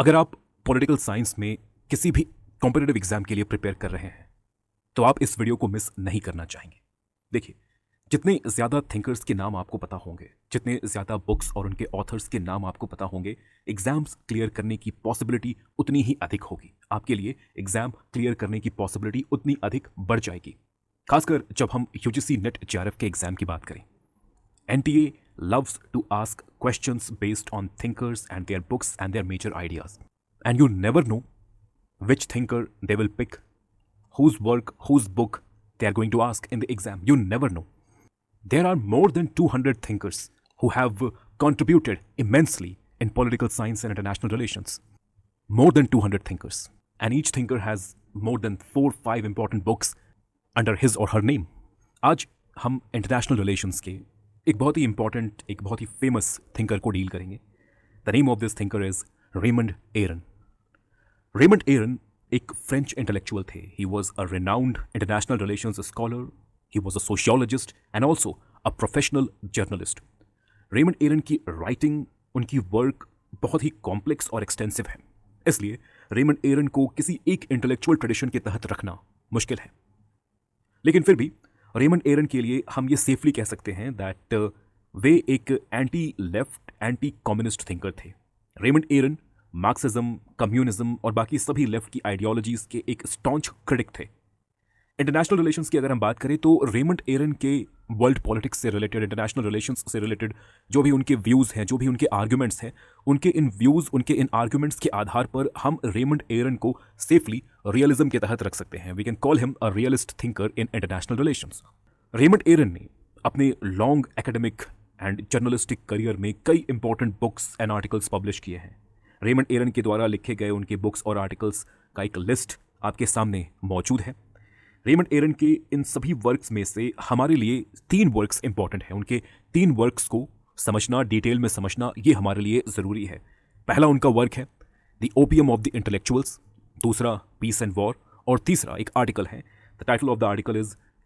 अगर आप political science में किसी भी कॉम्पिटिटिव एग्जाम के लिए प्रिपेयर कर रहे हैं तो आप इस वीडियो को मिस नहीं करना चाहेंगे। देखिए, जितने ज़्यादा थिंकर्स के नाम आपको पता होंगे, जितने ज़्यादा बुक्स और उनके ऑथर्स के नाम आपको पता होंगे, एग्जाम्स क्लियर करने की पॉसिबिलिटी उतनी ही अधिक होगी। आपके लिए एग्जाम क्लियर करने की पॉसिबिलिटी उतनी अधिक बढ़ जाएगी, खासकर जब हम यूजीसी नेट जेआरएफ के एग्जाम की बात करें। NTA loves to ask questions based on thinkers and their books and their major ideas. And you never know which thinker they will pick, whose work, whose book they are going to ask in the exam. You never know. There are more than 200 thinkers who have contributed immensely in political science and international relations. More than 200 thinkers. And each thinker has more than 4-5 important books under his or her name. आज हम international relations के एक बहुत ही important, एक बहुत ही famous thinker को deal करेंगे। The name of this thinker is Raymond Aron. Raymond Aron एक फ्रेंच इंटेलेक्चुअल थे। He was a renowned international relations scholar, he was a sociologist and also a professional journalist. Raymond Aron की writing, उनकी work बहुत ही complex और extensive है, इसलिए Raymond एरन को किसी एक इंटेलेक्चुअल ट्रेडिशन के तहत रखना मुश्किल है। लेकिन फिर भी रेमंड एरन के लिए हम ये सेफली कह सकते हैं दैट वे एक anti left, anti communist thinker थे। रेमंड एरन मार्क्सिज्म, कम्युनिज्म और बाकी सभी लेफ्ट की आइडियोलॉजीज के एक स्टॉन्च क्रिटिक थे। इंटरनेशनल रिलेशंस की अगर हम बात करें तो रेमंड एरन के वर्ल्ड पॉलिटिक्स से रिलेटेड, इंटरनेशनल रिलेशंस से रिलेटेड जो भी उनके व्यूज़ हैं, जो भी उनके आर्ग्यूमेंट्स हैं, उनके इन व्यूज़, उनके इन आर्ग्यूमेंट्स के आधार पर हम रेमंड एरन को सेफली रियलिज्म के तहत रख सकते हैं। We can call him a realist thinker in international relations. Raymond Aron ने अपने long academic and journalistic career में कई important books and articles publish किए हैं। रेमंड एरन के द्वारा लिखे गए उनके बुक्स और आर्टिकल्स का एक लिस्ट आपके सामने मौजूद है। रेमंड एरन के इन सभी वर्क्स में से हमारे लिए 3 वर्क्स इंपॉर्टेंट हैं। उनके 3 वर्क्स को समझना, डिटेल में समझना, ये हमारे लिए ज़रूरी है। पहला उनका वर्क है the opium of the intellectuals, दूसरा पीस एंड वॉर, और तीसरा एक आर्टिकल है। The title of the article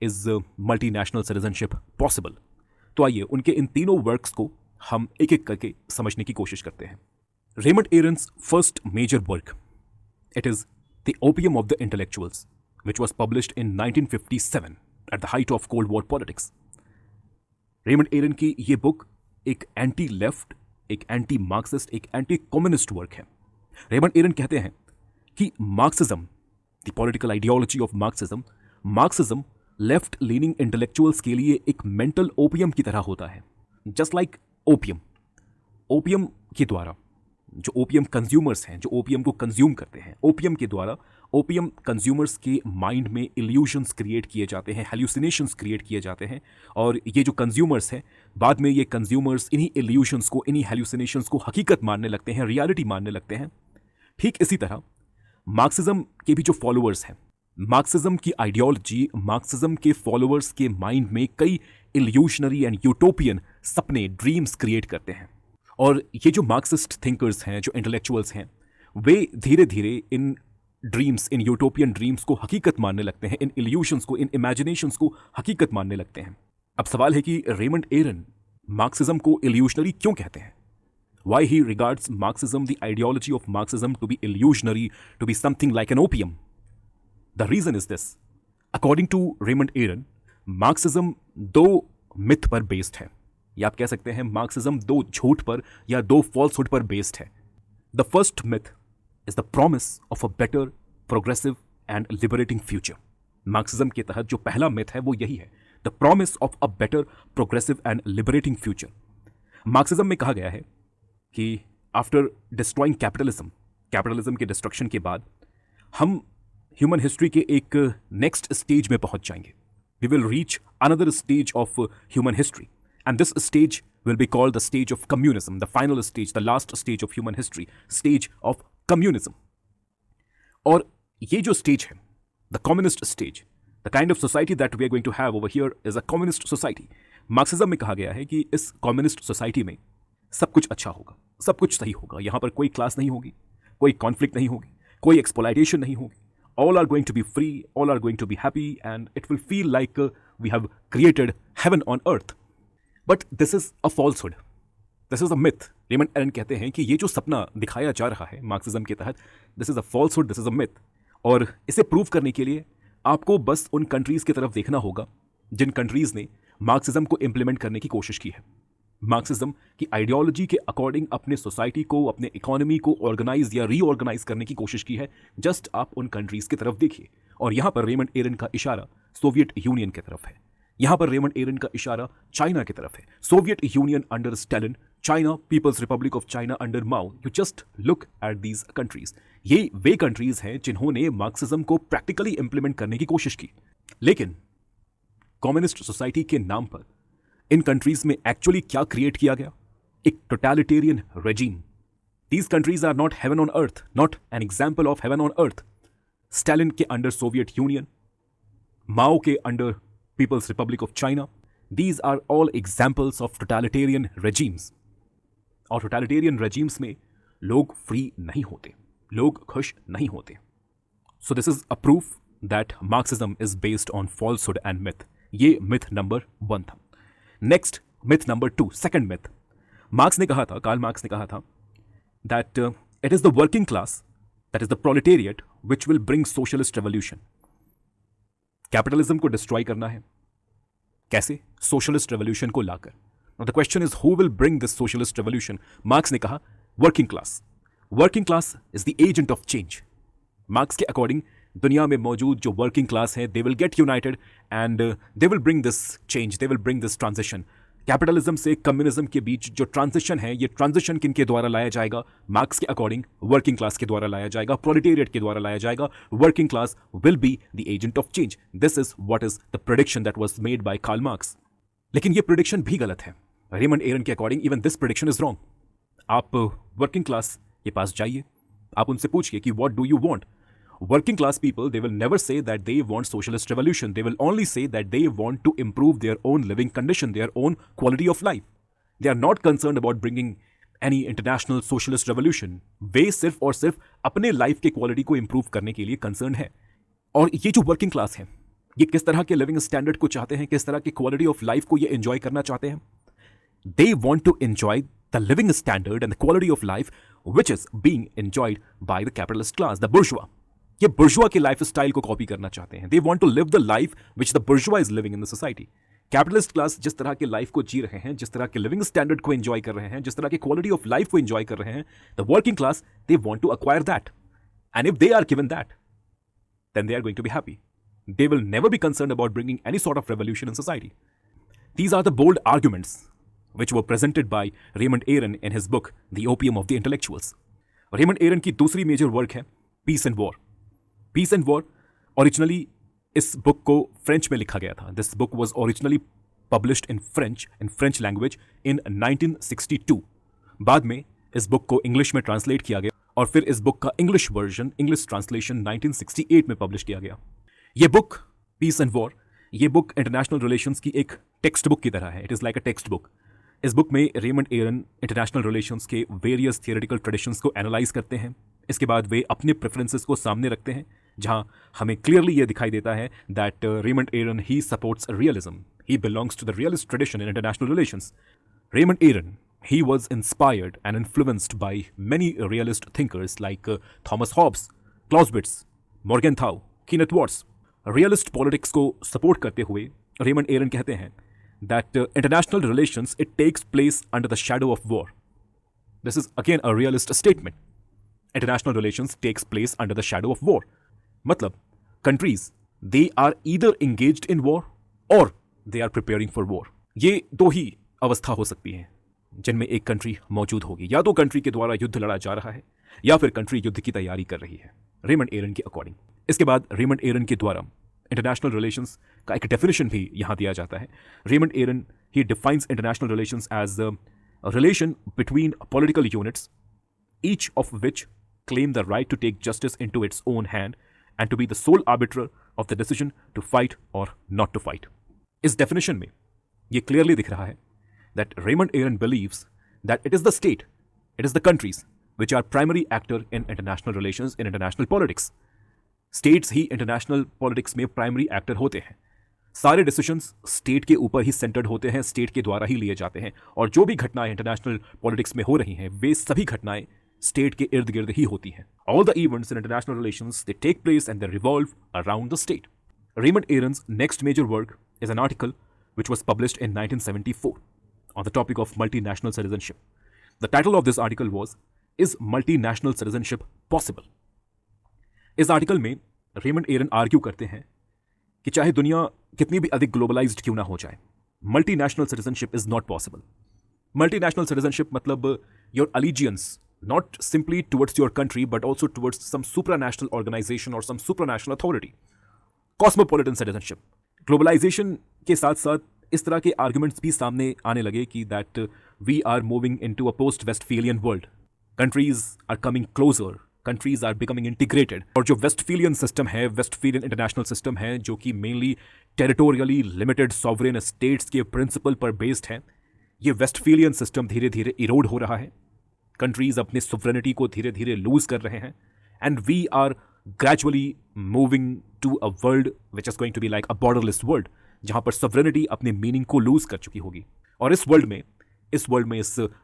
is multinational citizenship possible. तो आइए उनके इन तीनों वर्क्स को हम एक एक करके समझने की कोशिश करते हैं। Raymond Aron's first major work, it is the opium of the intellectuals, which was published in 1957 at the height of Cold War politics. Raymond Aron की ये बुक एक एंटी लेफ्ट, एक एंटी मार्क्सिस्ट, एक एंटी कम्युनिस्ट वर्क है। Raymond Aron कहते हैं कि Marxism, the political ideology of Marxism left leaning intellectuals के लिए एक मेंटल ओपियम की तरह होता है। जस्ट लाइक ओपियम के द्वारा जो ओपियम कंज्यूमर्स हैं, जो ओपियम को कंज्यूम करते हैं, ओपियम के द्वारा ओपियम कंज्यूमर्स के माइंड में इल्यूशंस क्रिएट किए जाते हैं, हेल्यूसिनेशंस क्रिएट किए जाते हैं, और ये जो कंज्यूमर्स हैं, बाद में ये कंज्यूमर्स इन्हीं इल्यूशंस को, इन्हीं हेल्यूसिनेशंस को हकीकत मानने लगते हैं, रियलिटी मानने लगते हैं। ठीक इसी तरह मार्क्सिज्म के भी जो फॉलोअर्स हैं, मार्क्सिज्म की आइडियोलॉजी, मार्क्सिज्म के फॉलोअर्स के माइंड में कई इल्यूशनरी एंड यूटोपियन सपने, ड्रीम्स क्रिएट करते हैं। और ये जो मार्क्सिस्ट थिंकर्स हैं, जो इंटेलेक्चुअल्स हैं, वे धीरे धीरे इन ड्रीम्स, इन यूटोपियन ड्रीम्स को हकीकत मानने लगते हैं, इन इल्यूशंस को, इन इमेजिनेशंस को हकीकत मानने लगते हैं। अब सवाल है कि रेमंड एरन मार्क्सिज्म को इल्यूशनरी क्यों कहते हैं? Why he regards Marxism, the ideology of Marxism, to be illusionary, to be something like an opium? The reason is this, according to Raymond Aron, Marxism 2 myth पर बेस्ड है, या आप कह सकते हैं मार्क्सिज्म 2 झूठ पर या 2 फॉल्सहुड पर बेस्ड है। The first myth is the promise of a better, progressive and liberating future. Marxism के तहत जो पहला मिथ है वो यही है, the promise of a better, progressive and liberating future. Marxism में कहा गया है कि आफ्टर डिस्ट्रॉइंग कैपिटलिज्म के डिस्ट्रक्शन के बाद हम ह्यूमन हिस्ट्री के एक नेक्स्ट स्टेज में पहुंच जाएंगे। We will reach another stage of human history, and this stage will be called the stage of communism, the final stage, the last stage of human history, stage of communism. और ये जो stage है, the communist stage, the kind of society that we are going to have over here is a communist society. Marxism में कहा गया है कि इस कम्युनिस्ट सोसाइटी में सब कुछ अच्छा होगा, सब कुछ सही होगा, यहाँ पर कोई क्लास नहीं होगी, कोई कॉन्फ्लिक्ट नहीं होगी, कोई एक्सप्लॉइटेशन नहीं होगी। All are going to be free, all are going to be happy, and it will feel like we have created heaven on earth. But this is a falsehood. This is a myth. Raymond Aron कहते हैं कि ये जो सपना दिखाया जा रहा है मार्क्सिज्म के तहत, this is a falsehood, this is a myth. और इसे प्रूव करने के लिए आपको बस उन कंट्रीज की तरफ देखना होगा जिन कंट्रीज ने मार्क्सिज्म को इंप्लीमेंट करने की कोशिश की है, मार्क्सिज्म की आइडियोलॉजी के अकॉर्डिंग अपने सोसाइटी को, अपने इकोनॉमी को ऑर्गेनाइज या रीऑर्गेनाइज करने की कोशिश की है। जस्ट आप उन कंट्रीज की तरफ देखिए। और यहां पर रेमंड एरन का इशारा सोवियत यूनियन की तरफ है, यहां पर रेमंड एरन का इशारा चाइना की तरफ है। Soviet Union under Stalin, China People's Republic of China under Mao. You just look at these countries. ये वे कंट्रीज हैं जिन्होंने मार्क्सिज्म को प्रैक्टिकली इंप्लीमेंट करने की कोशिश की। लेकिन कम्युनिस्ट सोसाइटी के नाम पर इन कंट्रीज में एक्चुअली क्या क्रिएट किया गया? एक totalitarian regime. These countries are not heaven on earth, not an example of heaven on earth. Stalin के अंडर सोवियत यूनियन, माओ के under People's Republic of China, these are all examples of totalitarian regimes. और totalitarian regimes में लोग free नहीं होते, लोग खुश नहीं होते। So this is a proof that Marxism is based on falsehood and myth. ये मिथ नंबर 1 था। Next myth number 2, second myth. Marx ने कहा था, कार्ल मार्क्स ने कहा था that it is the working class, that is the proletariat which will bring socialist revolution. Capitalism को destroy करना है। कैसे? सोशलिस्ट रेवोल्यूशन को लाकर। Now the question is who will bring this socialist revolution? Marx ने कहा working class. Working class is the agent of change. Marks के according दुनिया में मौजूद जो वर्किंग क्लास है, they will get United and they will bring this change, they will bring this transition. Capitalism से communism के बीच जो ट्रांजिशन है, ये ट्रांजिशन किन के द्वारा लाया जाएगा? मार्क्स के अकॉर्डिंग वर्किंग क्लास के द्वारा लाया जाएगा, प्रोलेटेरिएट के द्वारा लाया जाएगा। Working class will be the agent of change. This is what is the prediction that was made by Karl Marx. लेकिन ये प्रेडिक्शन भी गलत है। रेमंड एरन के according even this prediction is wrong. आप वर्किंग क्लास के पास जाइए, आप उनसे पूछिए कि what do you want. Working class people, they will never say that they want socialist revolution. They will only say that they want to improve their own living condition, their own quality of life. They are not concerned about bringing any international socialist revolution. वे सिर्फ और सिर्फ अपने life के quality को improve करने के लिए concern है। और ये जो वर्किंग क्लास है, ये किस तरह के लिविंग स्टैंडर्ड को चाहते हैं, किस तरह की क्वालिटी ऑफ लाइफ को ये एंजॉय करना चाहते हैं? They want to enjoy the living standard and the quality of life which is being enjoyed by the capitalist class, the bourgeois. ये बुर्जुआ के लाइफ स्टाइल को कॉपी करना चाहते हैं। They want to live the life which the bourgeois is living in the society. Capitalist class जिस तरह के life को जी रहे हैं, जिस तरह के लिविंग स्टैंडर्ड को एंजॉय कर रहे हैं, जिस तरह की क्वालिटी ऑफ लाइफ को एंजॉय कर रहे हैं, the working class they want to acquire that. And if they are given that, then they are going to be happy. They will never be concerned about bringing any sort of revolution in society. These are the bold arguments which were presented by Raymond Aron in his book, The Opium of the Intellectuals. Raymond Aron की दूसरी major work है peace and war. Peace and war originally इस book को French में लिखा गया था। This book was originally published in French language in 1962। बाद में इस बुक को इंग्लिश में ट्रांसलेट किया गया और फिर इस बुक का इंग्लिश वर्जन, इंग्लिश ट्रांसलेशन 1968 में पब्लिश किया गया। ये बुक पीस एंड वॉर, ये बुक इंटरनेशनल रिलेशंस की एक टेक्स्ट बुक की तरह है। It is like a text book. इस बुक में रेमंड एरन इंटरनेशनल रिलेशंस के वेरियस थियोरेटिकल ट्रेडिशंस को एनालाइज करते हैं। इसके बाद वे अपने प्रेफरेंसेस को सामने रखते हैं, जहां हमें क्लियरली ये दिखाई देता है that Raymond Aron he supports realism, he belongs to the realist tradition in international relations. Raymond Aron, he was inspired and influenced by many realist thinkers like Thomas Hobbes, Clausewitz, Morgenthau, Kenneth Watts. Realist politics को support करते हुए Raymond Aron कहते हैं that international relations it takes place under the shadow of war. This is again a realist statement. International relations takes place under the shadow of war. मतलब countries they are either engaged in war or they are preparing for war. ये दो ही अवस्था हो सकती है जिनमें एक country मौजूद होगी। या तो कंट्री के द्वारा युद्ध लड़ा जा रहा है या फिर कंट्री युद्ध की तैयारी कर रही है, रेमंड एरन के अकॉर्डिंग। इसके बाद रेमंड एरन के द्वारा इंटरनेशनल रिलेशंस का एक डेफिनेशन भी यहां दिया जाता है। Raymond Aron he defines international relations as a relation between political units, each of which claim the right to take justice into its own hand and to be the sole arbiter of the decision to fight or not to fight. इस definition में यह clearly दिख रहा है that Raymond Aron believes that it is the state, it is the countries which are primary actor in international relations, in international politics. States he international politics में primary actor होते हैं। सारे decisions state के ऊपर ही centred होते हैं, state के द्वारा ही लिए जाते हैं, और जो भी घटनाएं इंटरनेशनल पॉलिटिक्स में हो रही हैं वे सभी घटनाएं स्टेट के इर्द गिर्द ही होती हैं. All the events in international relations they take place and they revolve around the state. Raymond Aron's next major work is an article which was published in 1974 on the topic of multinational citizenship. The title of this article was, Is Multinational Citizenship Possible? इस article में Raymond एरन argue करते हैं कि चाहे दुनिया कितनी भी अधिक ग्लोबलाइज्ड क्यों ना हो जाए, multinational citizenship is not possible. Multinational citizenship मतलब your अलीजियंस not simply towards your country but also towards some supranational organization or some supranational authority. Cosmopolitan citizenship. Globalisation के साथ साथ इस तरह के आर्ग्यूमेंट्स भी सामने आने लगे कि that we are moving into a post Westphalian world. Countries are coming closer, countries are becoming integrated. और जो वेस्टफीलियन सिस्टम है, वेस्टफीलियन इंटरनेशनल सिस्टम है, जो कि mainly territorially limited sovereign states के प्रिंसिपल पर बेस्ड है, ये वेस्टफीलियन सिस्टम धीरे धीरे इरोड हो रहा है. कंट्रीज अपने सुवरेनिटी को धीरे धीरे लूज कर रहे हैं, and we are gradually moving to a world which is going to be like a borderless world, जहां पर sovereignty अपने मीनिंग को लूज कर चुकी होगी. और इस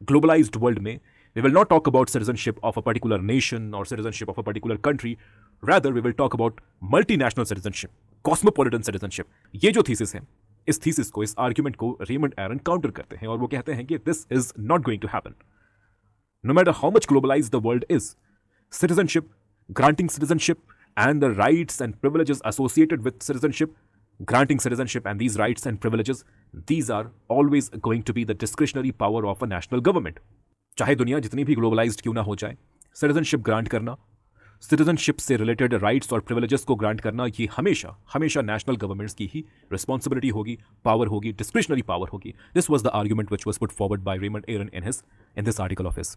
ग्लोबलाइज्ड वर्ल्ड में we will not talk about citizenship of a particular nation or citizenship of a particular country, rather we will talk about multinational citizenship, cosmopolitan citizenship. ये जो थीसिस है, इस थीसिस को, इस आर्ग्यूमेंट को रेमंड एरन counter करते हैं और वो कहते हैं कि this is not going to happen. No matter how much globalized the world is, citizenship, granting citizenship and the rights and privileges associated with citizenship, granting citizenship and these rights and privileges, these are always going to be the discretionary power of a national government. चाहे दुनिया जितनी भी globalised क्यों ना हो जाए, citizenship grant करना, citizenship से रिलेटेड राइट्स और प्रिविलेजेस को ग्रांट करना, ये हमेशा हमेशा नेशनल गवर्नमेंट्स की ही रिस्पॉन्सिबिलिटी होगी, पावर होगी, डिस्क्रिशनरी पावर होगी. This was the argument which was put forward by Raymond Aron in this article of his.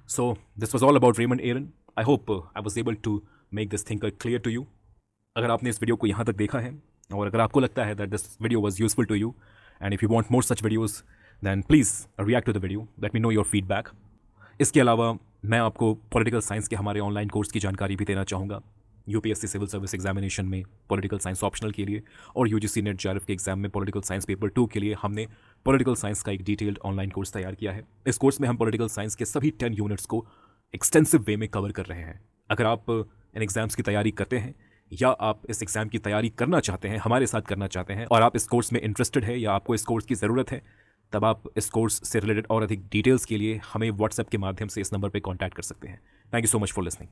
So this was all about Raymond Aron. I hope I was able to make this thing clear to you. अगर आपने इस video को यहाँ तक देखा है और अगर आपको लगता है that this video was useful to you, and if you want more such videos, then please react to the video. Let me know your feedback. इसके अलावा मैं आपको पॉलिटिकल साइंस के हमारे ऑनलाइन कोर्स की जानकारी भी देना चाहूँगा. यूपीएससी सिविल सर्विस एग्जामिनेशन में पॉलिटिकल साइंस ऑप्शनल के लिए और यूजीसी नेट जेआरएफ के एग्जाम में पॉलिटिकल साइंस पेपर 2 के लिए हमने पॉलिटिकल साइंस का एक डिटेल्ड ऑनलाइन कोर्स तैयार किया है. इस कोर्स में हम पॉलिटिकल साइंस के सभी 10 यूनिट्स को एक्सटेंसिव वे में कवर कर रहे हैं. अगर आप इन एग्जाम्स की तैयारी करते हैं या आप इस एग्जाम की तैयारी करना चाहते हैं, हमारे साथ करना चाहते हैं, और आप इस कोर्स में इंटरेस्टेड है या आपको इस कोर्स की ज़रूरत है, तब आप इस कोर्स से रिलेटेड और अधिक डिटेल्स के लिए हमें व्हाट्सएप के माध्यम से इस नंबर पर कॉन्टैक्ट कर सकते हैं. Thank you so much for listening.